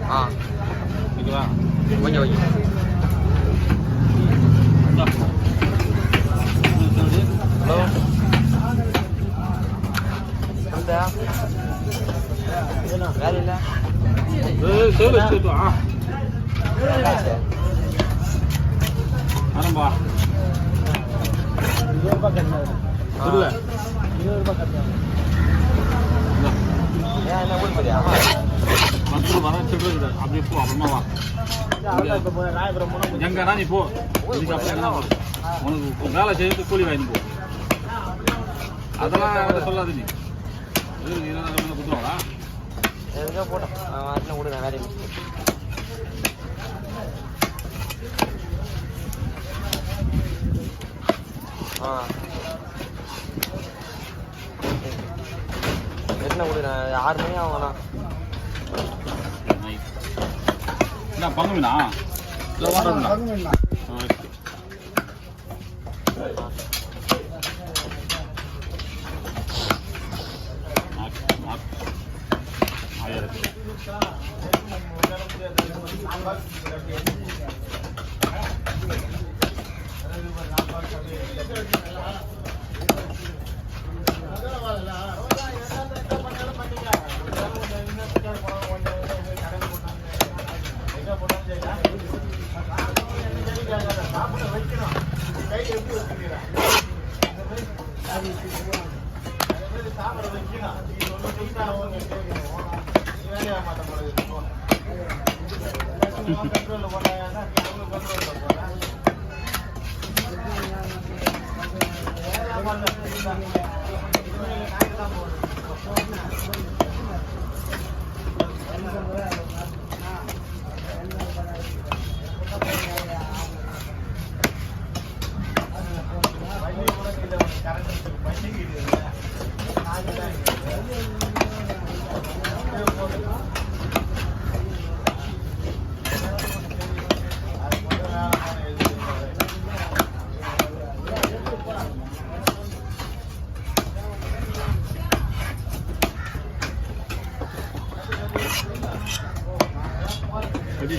ஓகேவா? Okay okay. Hello வேலை இல்லை ஆரம்பா 20 ரூபாய் கட்டணும். 20 ரூபாய் கட்டணும். ஏன் என்ன ஊர் போறியா? 10 ரூபா தான் சொல்றது. அப்படியே போ, அப்புறமா வா. எங்கன்னா நீ போ. இதுக்கு அப்புறம் உனக்கு வேலை செய்யறது கூலி வாங்கி போ. அதெல்லாம் சொல்லாது நீ. 20 கொடுத்துருவாங்களா? எதுக்காக போட்டோம் வாட்டில் விடுங்க வேலையை. எத்தனை கொடுக்குறேன்? 6 மணி ஆகுங்கண்ணா. என்ன பங்கு மீனா? இல்லை வாண்டா?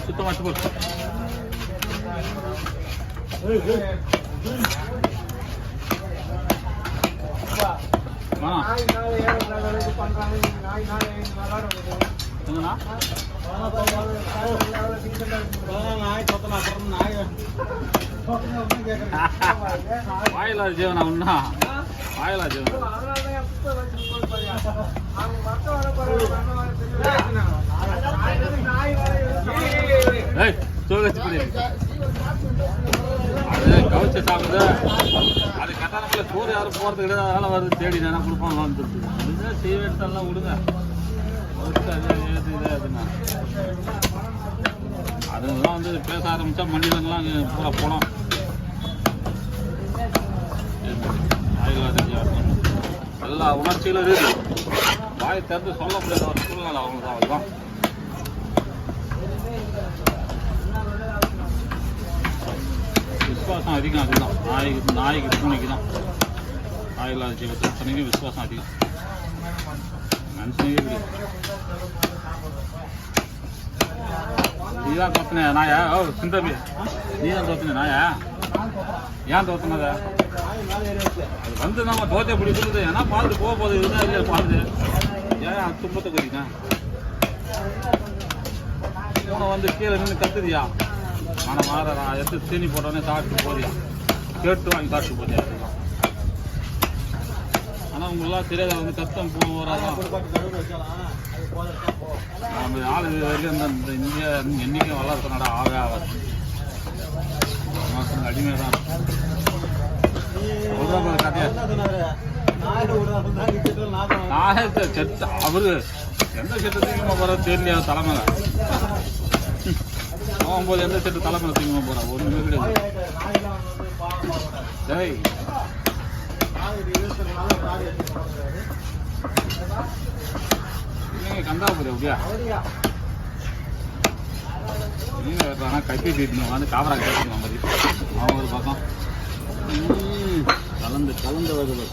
சுத்தமா போ. வாயிலா ஜீவனா உண்ணா வாயிலா ஜீவனா அது கவிச்சு சாப்பிடுது. அது கட்டாளத்தில் சோறு யாரும் போகிறது கிடையாது. அதெல்லாம் வருது தேடி தானே கொடுப்பாங்க வந்துருக்கு. அதுதான் செய்ய எடுத்தாலாம் விடுங்க. அதுன்னா அதெல்லாம் வந்து பேச ஆரம்பித்தா மண்டிலங்கெல்லாம் பூரா போனோம். எல்லா உணர்ச்சிகளும் இருக்குது. வாய் திறந்து சொல்ல முடியாத ஒரு சூழ்நிலை அவங்களுக்கு தான். விசுவாசம் அதிகம். அதுதான் நாய்க்கு பூனைக்கு தான். ஆயில்லாத ஜீவத்தை அத்தனைக்கும் விசுவாசம் அதிகம். மனுஷனே கிடையாது. நீதான் தோத்துன நாயா? ஓ சிந்தபி நீதான் தோத்துன நாயா? ஏன் தோத்துனத? அது வந்து நம்ம தோத்தை இப்படி சொல்லுது. ஏன்னா பார்த்துட்டு போக போகுது. இதுதான் இல்லையா பாருது. ஏன் துன்பத்தை குறிக்கா பூனை வந்து கீழே நின்று கத்துதியா? ஆனால் மாற நான் எடுத்து தீனி போட்டோன்னே சாப்பிட்டு போதியா? கேட்டு வாங்கி சாப்பிட்டு போதியா? அதுதான். ஆனால் உங்களெலாம் தெரியாத வந்து கத்தம் போகிறாதான் நம்ம ஆள் வரைக்கும் இந்த இந்தியா எண்ணிக்கை வளர்த்தனடா ஆகவே ஆகாது. அடிமை தான் கதையா. நானே செத்த அவரு எந்த செட்டு தீங்கமா போற தெரியல. தலைமையில போகும்போது எந்த செட்டு தலைமையில தீங்கமா போறா? ஒண்ணுமே கிடையாது. சரி கந்தாபுரி அப்படியா? நீங்க கைப்பி தீட்டணும் வந்து காமரா கேட்கணும் மாதிரி அவங்க ஒரு பக்கம் கலந்து வருது.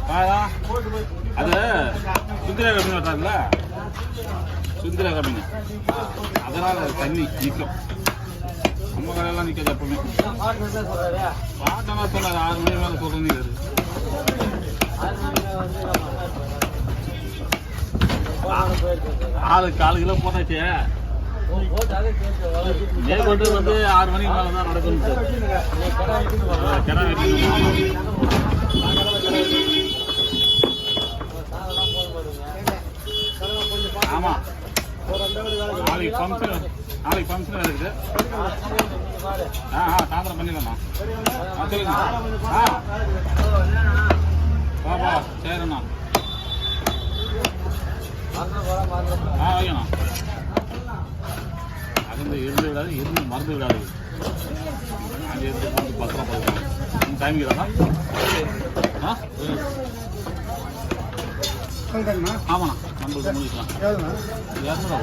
அது சுந்திரா கம்பெனி வட்டாங்கல்ல, சுந்திரா கம்பெனி, அதனால தண்ணி நிற்கும். நம்ம கடையெல்லாம் நிற்காது எப்பவுமே. பாட்டனா சொன்னார் 6 மணி மேலே சொல்றீங்க. காலு கிலோ போட்டாச்சு. மேற்கொண்டு வந்து 6 மணிக்கு மேலே தான் நடக்கும். கிடா வெட்டி ஆமாம். நாளைக்கு ஃபங்க்ஷன் இருக்குது. சாயந்தரம் பண்ணிடலாம்ண்ணா. சொல்லுங்கண்ணா. பாப்பா சரிண்ணா. வைக்கண்ணா. அது இருந்து விடாது, இருந்து மறந்து விடாது. அங்கே இருந்து வந்து பத்திரம் பார்க்கணும். டைமிங் தானா? ஆமாண்ணா. நம்மளுக்கு முடிக்கலாம். 200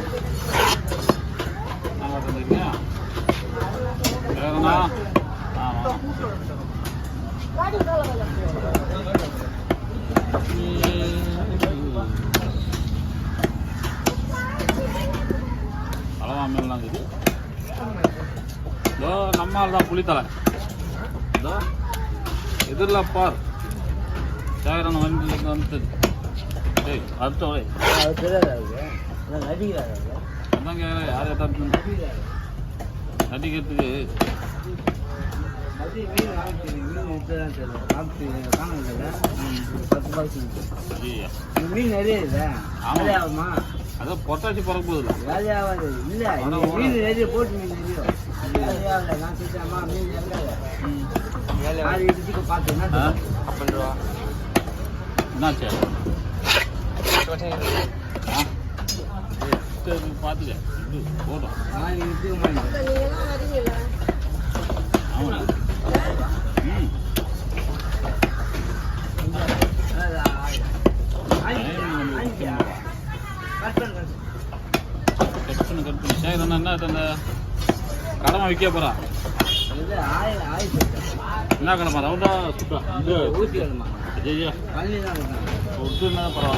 நாங்கள் தந்துருக்கீங்க. வேறண்ணா? ஆமாம். அளவா மீன்லாம் இருக்குது. இதோ நம்மால் தான் புளித்தலை. இதோ எதிரில் பார். சேகரன் வண்டியில் வந்து அடுத்த வரை அதான் கேட்குறேன். யார் ஏதாவது நடிக்கிறதுக்கு மீன் நிறைய இல்லை. ஆகுமா? அதான் பொட்டாசி பறக்க போகுது. வேலையாகாது. இல்லை மீன் நிறைய போட்டு மீன் நிறைய வேலையாகல. நான் சொல்லிட்டேம்மா மீன் வேலை பார்த்தேன்னா பண்ணுவா. என்னாச்சு? பார்த்துக்க போட்டோம். ஆமாம். கட் பண்ணி சேகரண்ணா என்ன அந்த கடமை விற்க போகிறா? என்ன கடமை? ரவுண்டா சுட்டா ஊற்றி கடமா? ஐயா பரவாயில்ல.